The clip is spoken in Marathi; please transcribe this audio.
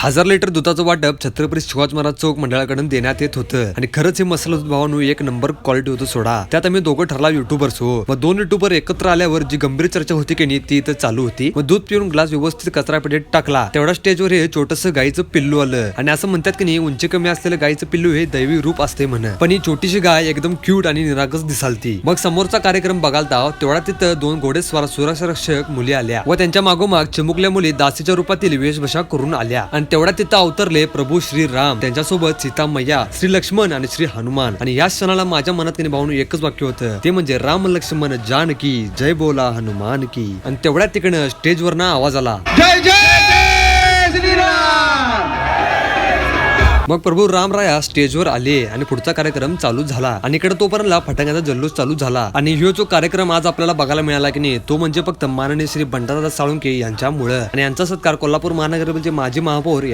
1000 लिटर दुधाचं वाटप छत्रपती शिवाजी महाराज चौक मंडळाकडून देण्यात येत होतं आणि खरंच हे मसाला दूध भावानं एक नंबर क्वालिटी होतं सोडा. त्यात आम्ही दोघं ठरला युट्यूबर्स हो. मग 2 युट्यूबर एकत्र आल्यावर जी गंभीर चर्चा होती की नाही ती इथं चालू होती. मग दूध पिऊन ग्लास व्यवस्थित कचरापेटीत टाकला तेवढा स्टेजवर हे छोटस गायीचं पिल्लू आलं आणि असं म्हणतात की नाही उंची कमी असलेलं गायीचं पिल्लू हे दैवी रूप असते म्हण. पण ही छोटीशी गाय एकदम क्यूट आणि निरागस दिसालती. मग समोरचा कार्यक्रम बघालता तेवढा तिथं 2 घोडेस्वार सुरक्षक मुली आल्या व त्यांच्या मागोमाग चिमुकल्या मुली दासीच्या रूपातील वेशभूषा करून आल्या आणि तेवढा तिथं अवतरले प्रभू श्री राम, त्यांच्यासोबत सीता मैया, श्री लक्ष्मण आणि श्री हनुमान. आणि या क्षणाला माझ्या मनात भावनं एकच वाक्य होतं, ते म्हणजे राम लक्ष्मण जानकी जय बोला हनुमान की. आणि तेवढ्या तिकडनं स्टेजवर ना आवाज आला, जय जय श्रीराम. मग प्रभू रामराया स्टेजवर आले आणि पुढचा कार्यक्रम चालू झाला आणि इकडे तोपर्यंत फटाक्याचा जल्लोष चालू झाला. आणि ह्यो जो कार्यक्रम आज आपल्याला बघायला मिळाला की नाही तो म्हणजे फक्त माननीय श्री बंडादादा साळुंखे यांच्यामुळे. आणि यांचा सत्कार कोल्हापूर महानगरपालिकेचे माजी महापौर